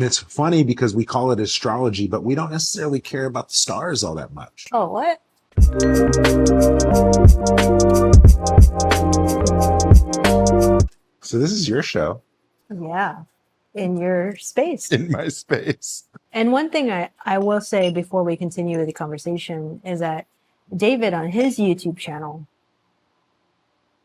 It's funny because we call it astrology, but we don't necessarily care about the stars all that much. Oh, what? So this is your show Yeah, in your space. in my space. And one thing I will say before we continue the conversation is that David on his YouTube channel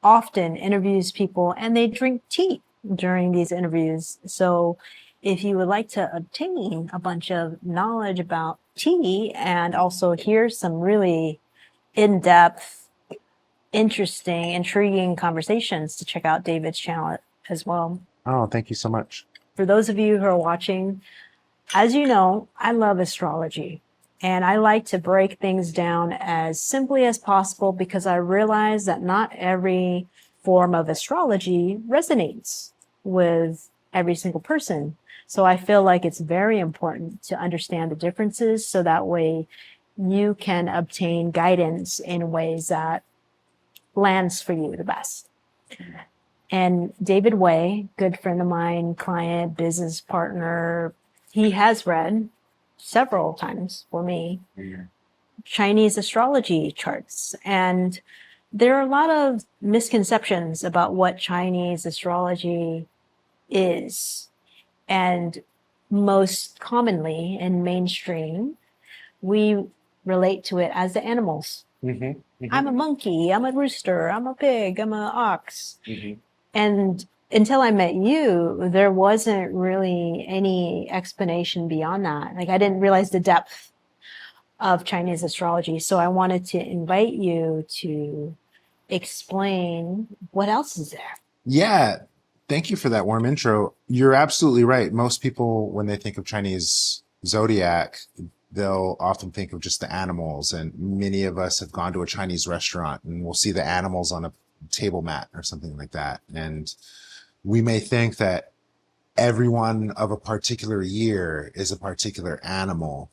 often interviews people and they drink tea during these interviews. So if you would like to obtain a bunch of knowledge about tea and also hear some really in-depth, interesting, intriguing conversations, to check out David's channel as well. Oh, thank you so much. For those of you who are watching, as you know, I love astrology. And I like to break things down as simply as possible because I realize that not every form of astrology resonates with every single person. So I feel like it's very important to understand the differences so that way you can obtain guidance in ways that lands for you the best. And David Wei, good friend of mine, client, business partner, he has read several times for me Chinese astrology charts. And there are a lot of misconceptions about what Chinese astrology is. And most commonly in mainstream, we relate to it as the animals. I'm a monkey, I'm a rooster, I'm a pig, I'm an ox. And until I met you, there wasn't really any explanation beyond that. Like I didn't realize the depth of Chinese astrology. So I wanted to invite you to explain what else is there. Yeah, thank you for that warm intro. You're absolutely right. Most people, when they think of Chinese zodiac, they'll often think of just the animals. And many of us have gone to a Chinese restaurant and we'll see the animals on a table mat or something like that. And we may think that everyone of a particular year is a particular animal.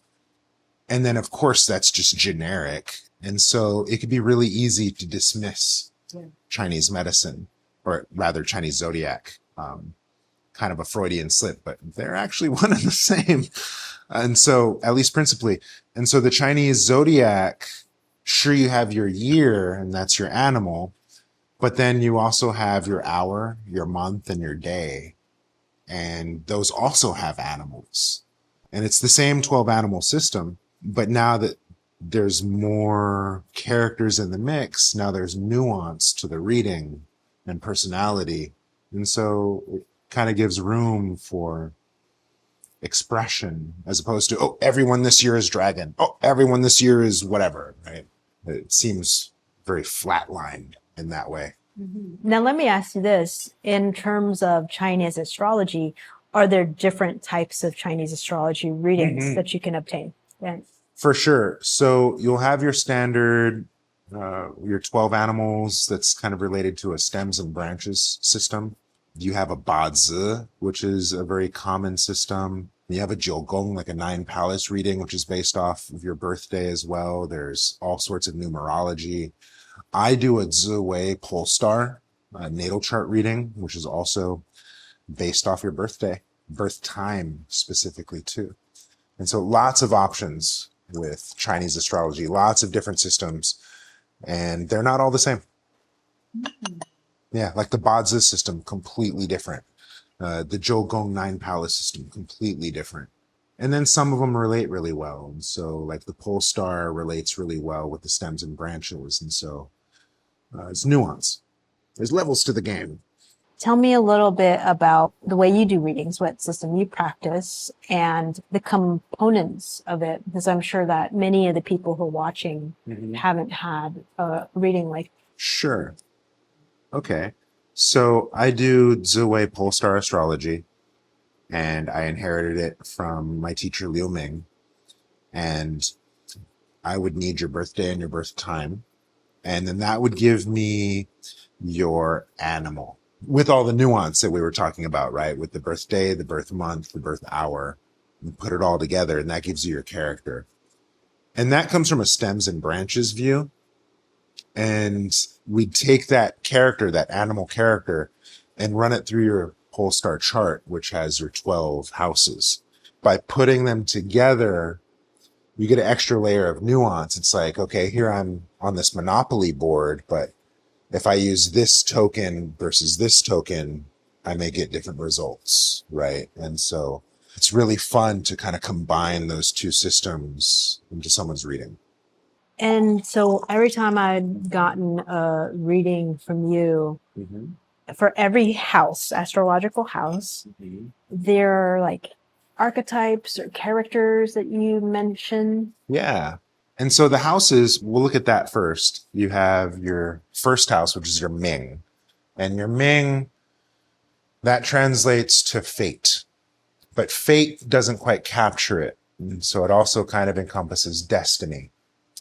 And then, of course, that's just generic. And so it could be really easy to dismiss Chinese medicine, or rather Chinese zodiac, kind of a Freudian slip, but they're actually one and the same. And so, at least principally. And so the Chinese zodiac, sure, you have your year and that's your animal, but then you also have your hour, your month, and your day. And those also have animals. And it's the same 12 animal system, but now that there's more characters in the mix, now there's nuance to the reading and personality. And so it kind of gives room for expression as opposed to, oh, everyone this year is dragon. Oh, everyone this year is whatever, right? It seems very flatlined in that way. Now, let me ask you this. In terms of Chinese astrology, are there different types of Chinese astrology readings that you can obtain? Yeah. For sure. So you'll have your standard, your 12 animals that's kind of related to a stems and branches system. You have a Bazi, which is a very common system. You have a Jiugong, like a 9 palace reading, which is based off of your birthday as well. There's all sorts of numerology. I do a Wei Polestar natal chart reading, which is also based off your birthday, birth time specifically too. And so lots of options with Chinese astrology, lots of different systems, and they're not all the same. Yeah, like the Bazi system, completely different. The Jiugong 9 palace system, completely different. And then some of them relate really well. And so like the Polestar relates really well with the stems and branches. And so it's nuance. There's levels to the game. Tell me a little bit about the way you do readings, what system you practice, and the components of it, because I'm sure that many of the people who are watching haven't had a reading like. Sure. Okay. So I do Wei Polestar Astrology, and I inherited it from my teacher, Liu Ming. And I would need your birthday and your birth time. And then that would give me your animal with all the nuance that we were talking about, right? With the birthday, the birth month, the birth hour, you put it all together and that gives you your character. And that comes from a stems and branches view. And we take that character, that animal character, and run it through your Polestar chart, which has your 12 houses. by putting them together, you get an extra layer of nuance. It's like, okay, here I'm on this Monopoly board, but if I use this token versus this token, I may get different results, right? And so it's really fun to kind of combine those two systems into someone's reading. And so every time I'd gotten a reading from you, for every house, astrological house, there are like archetypes or characters that you mention. Yeah. And so the houses, we'll look at that first. You have your first house, which is your Ming. And your Ming, that translates to fate. But fate doesn't quite capture it. And so it also kind of encompasses destiny.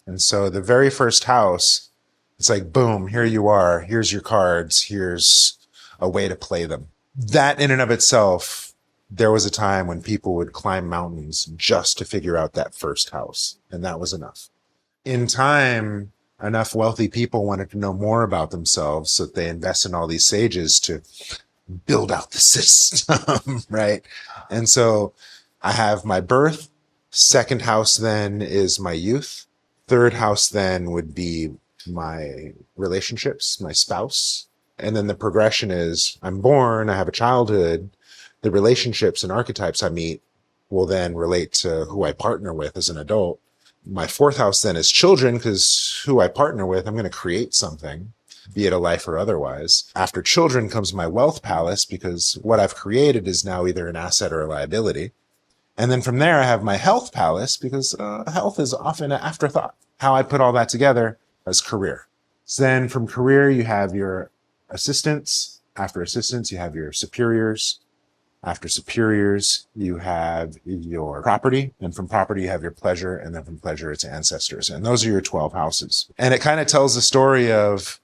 And so the very first house, it's like, boom, here you are. Here's your cards. Here's a way to play them. That in and of itself, there was a time when people would climb mountains just to figure out that first house. And that was enough. In time, enough wealthy people wanted to know more about themselves, so that they invest in all these sages to build out the system, right? And so I have my birth. Second house then is my youth. Third house then would be my relationships, my spouse. And then the progression is I'm born, I have a childhood. The relationships and archetypes I meet will then relate to who I partner with as an adult. My fourth house then is children, because who I partner with, I'm going to create something, be it a life or otherwise. After children comes my wealth palace, because what I've created is now either an asset or a liability. And then from there, I have my health palace, because health is often an afterthought. How I put all that together as career. So then from career, you have your assistants. After assistants, you have your superiors. After superiors, you have your property. And from property, you have your pleasure. And then from pleasure, it's ancestors. And those are your 12 houses. And it kind of tells the story of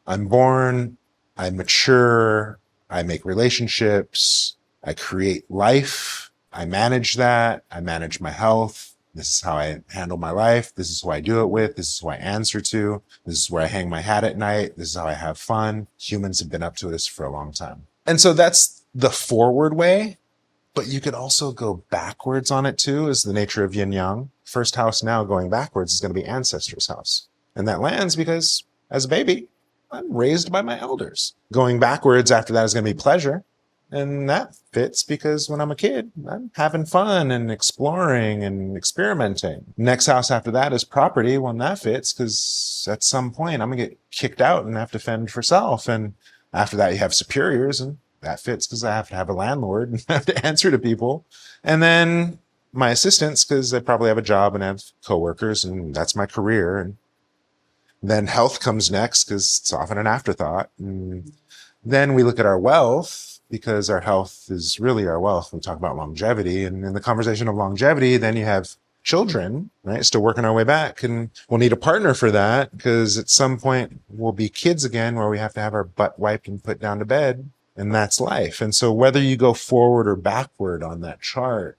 I'm born, I mature, I make relationships, I create life, I manage that, I manage my health. This is how I handle my life. This is who I do it with. This is who I answer to. This is where I hang my hat at night. This is how I have fun. Humans have been up to this for a long time. And so that's the forward way, but you could also go backwards on it too, is the nature of yin yang. First house now going backwards is going to be ancestor's house. And that lands because as a baby, I'm raised by my elders. Going backwards after that is going to be pleasure. And that fits because when I'm a kid, I'm having fun and exploring and experimenting. Next house after that is property. Well, that fits because at some point I'm going to get kicked out and have to fend for self. And after that, you have superiors, and that fits because I have to have a landlord and have to answer to people. And then my assistants, because I probably have a job and have coworkers, and that's my career. And then health comes next because it's often an afterthought. And then we look at our wealth, because our health is really our wealth. We talk about longevity, and in the conversation of longevity, then you have children, right? Still working our way back, and we'll need a partner for that, because at some point we'll be kids again where we have to have our butt wiped and put down to bed, and that's life. And so whether you go forward or backward on that chart,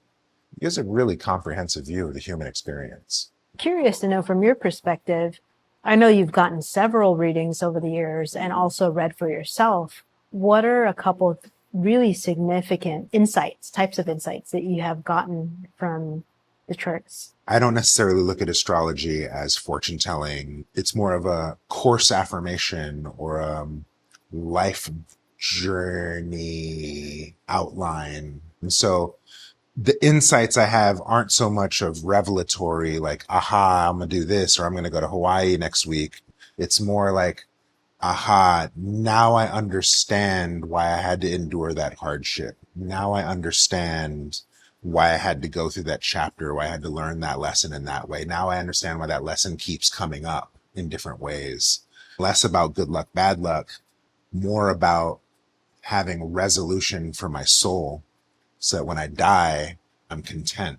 it gives a really comprehensive view of the human experience. Curious to know from your perspective, I know you've gotten several readings over the years and also read for yourself. What are a couple of really significant insights, types of insights that you have gotten from the charts? I don't necessarily look at astrology as fortune telling. It's more of a course affirmation or a life journey outline. And so the insights I have aren't so much of revelatory, like, aha, I'm going to do this, or I'm going to go to Hawaii next week. It's more like, aha, now I understand why I had to endure that hardship. Now I understand why I had to go through that chapter, why I had to learn that lesson in that way. Now I understand why that lesson keeps coming up in different ways. Less about good luck, bad luck, more about having resolution for my soul, so that when I die, I'm content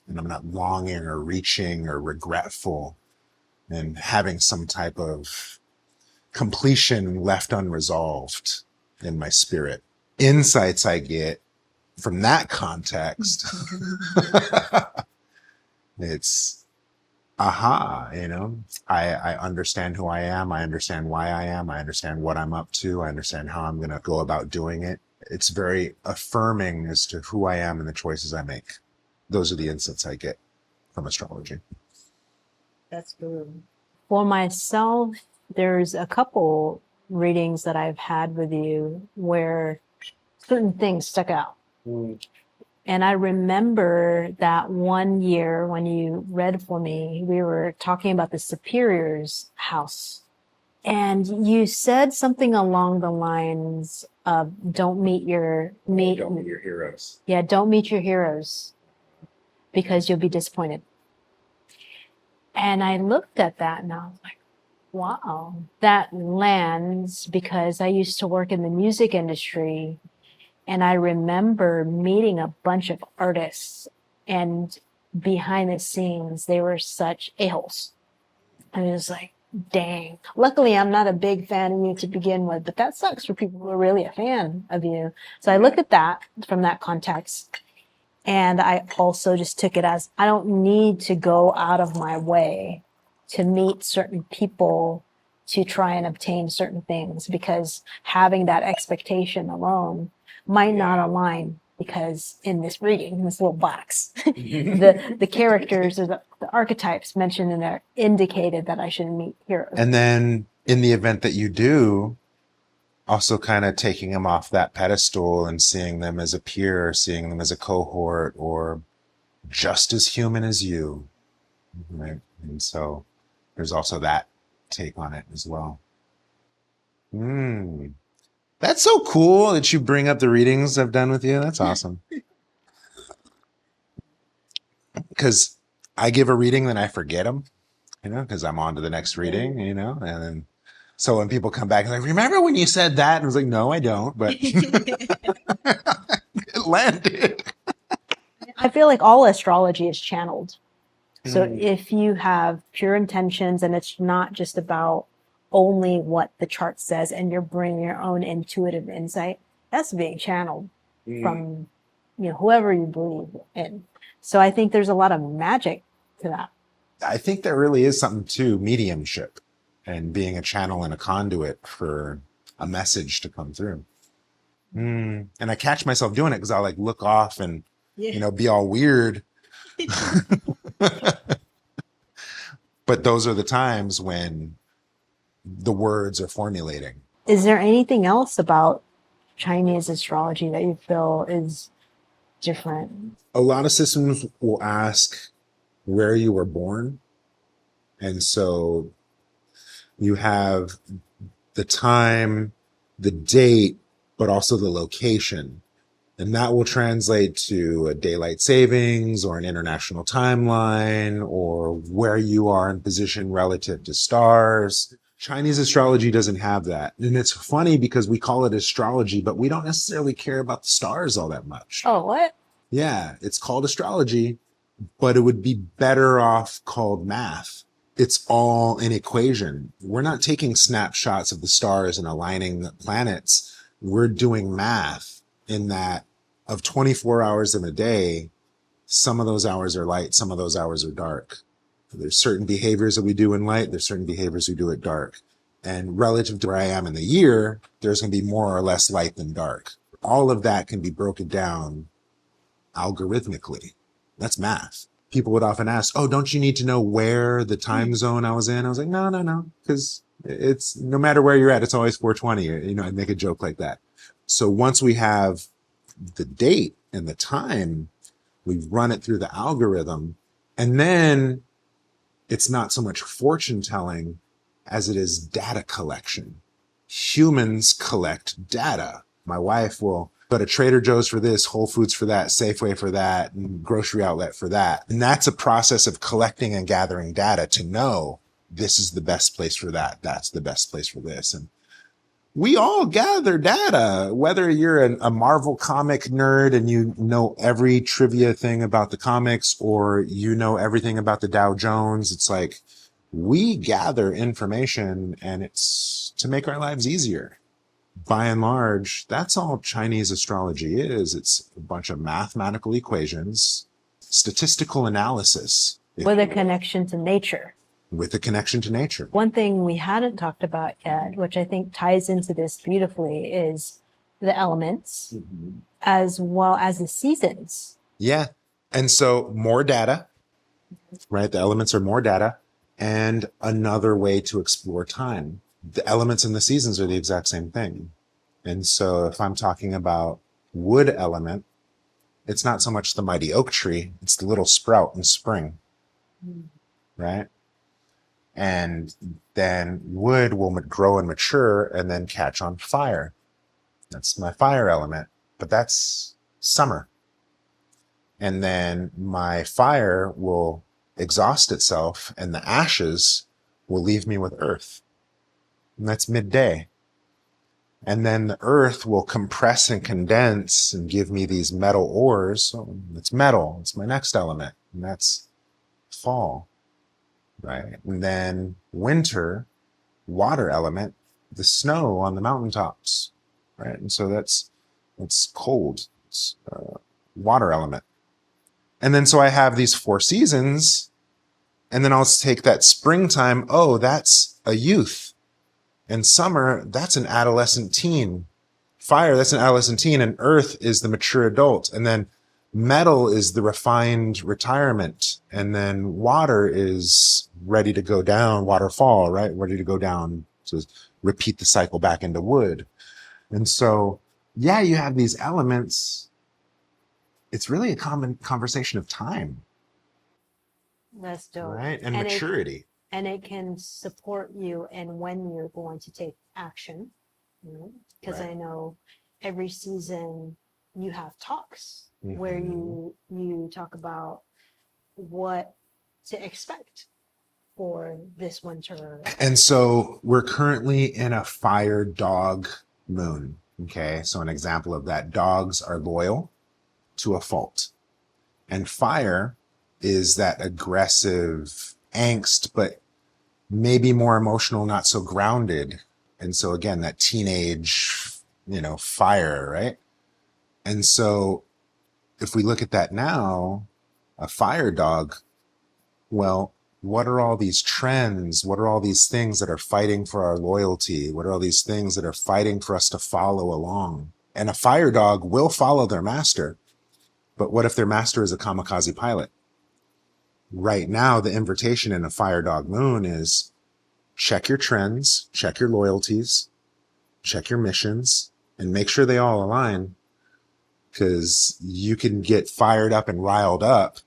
and I'm not longing or reaching or regretful and having some type of completion left unresolved in my spirit. Insights I get from that context, it's, aha, I understand who I am. I understand why I am. I understand what I'm up to. I understand how I'm going to go about doing it. It's very affirming as to who I am and the choices I make. those are the insights I get from astrology. That's good. For myself, there's a couple readings that I've had with you where certain things stuck out. And I remember that one year when you read for me, we were talking about the superior's house. And you said something along the lines of don't meet your heroes. Yeah, don't meet your heroes because you'll be disappointed. And I looked at that and I was like, wow, that lands because I used to work in the music industry. And I remember meeting a bunch of artists, and behind the scenes, they were such a-holes. I was like, dang. Luckily, I'm not a big fan of you to begin with, but that sucks for people who are really a fan of you. So I looked at that from that context. And I also just took it as I don't need to go out of my way to meet certain people to try and obtain certain things, because having that expectation alone might not align, because in this reading, in this little box, the characters or the archetypes mentioned in there indicated that I should meet heroes. And then in the event that you do, also kind of taking them off that pedestal and seeing them as a peer, seeing them as a cohort, or just as human as you, right? And so there's also that take on it as well. That's so cool that you bring up the readings I've done with you. That's awesome. Because I give a reading, then I forget them, because I'm on to the next reading, and then so when people come back, they're like, remember when you said that? And I was like, no, I don't, but it landed. I feel like all astrology is channeled. So if you have pure intentions and it's not just about only what the chart says and you're bringing your own intuitive insight, that's being channeled from whoever you believe in. So I think there's a lot of magic to that. I think there really is something to mediumship and being a channel and a conduit for a message to come through. And I catch myself doing it because I'll look off and be all weird. But those are the times when the words are formulating. Is there anything else about Chinese astrology that you feel is different? A lot of systems will ask where you were born. And so you have the time, the date, but also the location. And that will translate to a daylight savings or an international timeline or where you are in position relative to stars. Chinese astrology doesn't have that. And it's funny because we call it astrology, but we don't necessarily care about the stars all that much. Oh, what? Yeah, it's called astrology, but it would be better off called math. It's all an equation. We're not taking snapshots of the stars and aligning the planets. We're doing math in that of 24 hours in a day, some of those hours are light, some of those hours are dark. There's certain behaviors that we do in light, there's certain behaviors we do at dark. And relative to where I am in the year, there's going to be more or less light than dark. All of that can be broken down algorithmically. That's math. People would often ask, oh, don't you need to know where the time zone I was in? I was like, no, because it's no matter where you're at, it's always 420. I make a joke like that. So once we have the date and the time, we run it through the algorithm, and then it's not so much fortune telling as it is data collection. Humans collect data. My wife will go to Trader Joe's for this, Whole Foods for that, Safeway for that, and grocery outlet for that. And that's a process of collecting and gathering data to know this is the best place for that. That's the best place for this. And we all gather data, whether you're a Marvel comic nerd and you know every trivia thing about the comics, or you know everything about the Dow Jones. It's like we gather information, and it's to make our lives easier. By and large, that's all Chinese astrology is. It's a bunch of mathematical equations, statistical analysis. With a connection to nature. With a connection to nature. One thing we hadn't talked about yet, which I think ties into this beautifully, is the elements as well as the seasons. Yeah. And so more data, right? The elements are more data and another way to explore time. The elements and the seasons are the exact same thing. And so if I'm talking about wood element, it's not so much the mighty oak tree, it's the little sprout in spring, right? And then wood will grow and mature and then catch on fire. That's my fire element, but that's summer. And then my fire will exhaust itself and the ashes will leave me with earth. And that's midday. And then the earth will compress and condense and give me these metal ores. So it's metal. It's my next element. And that's fall, right? And then winter, water element, the snow on the mountaintops, right? And so it's cold. It's water element. And then so I have these 4 seasons, and then I'll take that springtime. Oh, that's a youth. And summer, that's an adolescent teen. Fire, that's an adolescent teen. And earth is the mature adult. And then metal is the refined retirement. And then water is ready to go down, waterfall, right? Ready to go down to repeat the cycle back into wood. And so, yeah, you have these elements. It's really a common conversation of time. That's dope. Right? And maturity. And it can support you in when you're going to take action. Because Right. I know every season you have talks where you talk about what to expect for this winter. And so we're currently in a fire dog moon. Okay. So an example of that, dogs are loyal to a fault. And fire is that aggressive angst, but maybe more emotional, not so grounded. And so again, that teenage, fire, right? And so if we look at that now, a fire dog, well, what are all these trends? What are all these things that are fighting for our loyalty? What are all these things that are fighting for us to follow along? And a fire dog will follow their master. But what if their master is a kamikaze pilot? Right now, the invitation in a fire dog moon is check your trends, check your loyalties, check your missions, and make sure they all align, because you can get fired up and riled up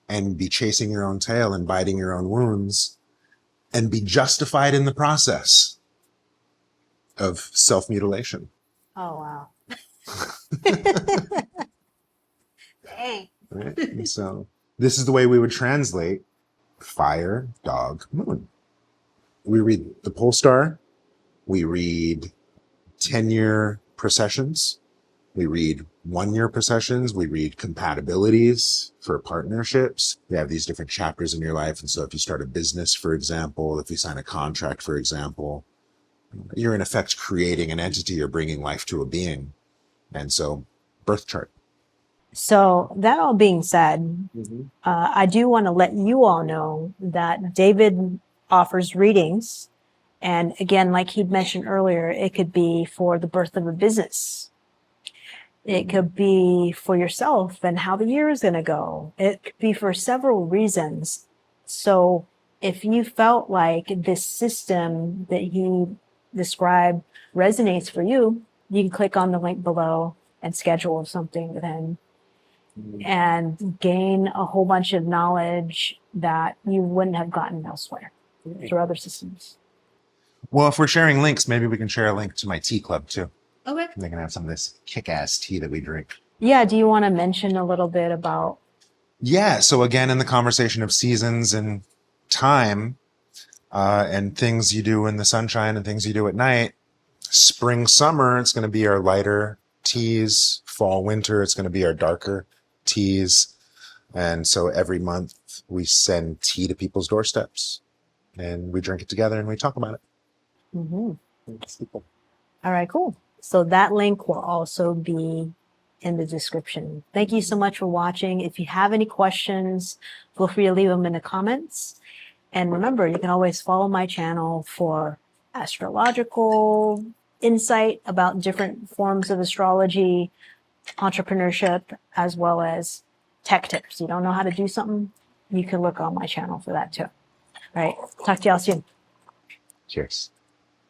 and be chasing your own tail and biting your own wounds and be justified in the process of self-mutilation. Oh, wow. Dang. Right? And so this is the way we would translate fire, dog, moon. We read the Polestar. We read 10-year processions. We read 1-year processions. We read compatibilities for partnerships. We have these different chapters in your life. And so if you start a business, for example, if you sign a contract, for example, you're in effect creating an entity or bringing life to a being. And so birth chart. So that all being said, I do want to let you all know that David offers readings. And again, like he'd mentioned earlier, it could be for the birth of a business. It could be for yourself and how the year is going to go. It could be for several reasons. So if you felt like this system that he described resonates for you, you can click on the link below and schedule something with him and gain a whole bunch of knowledge that you wouldn't have gotten elsewhere through other systems. Well, if we're sharing links, maybe we can share a link to my tea club too. Okay. They can have some of this kick-ass tea that we drink. Yeah. Do you want to mention a little bit about? Yeah. So again, in the conversation of seasons and time, and things you do in the sunshine and things you do at night, spring, summer, it's going to be our lighter teas. Fall, winter, it's going to be our darker teas. And so every month we send tea to people's doorsteps and we drink it together and we talk about it. All right, cool. So that link will also be in the description. Thank you so much for watching. If you have any questions, feel free to leave them in the comments. And remember, you can always follow my channel for astrological insight about different forms of astrology, entrepreneurship, as well as tech tips. You don't know how to do something, you can look on my channel for that too. All right. Talk to y'all soon. Cheers.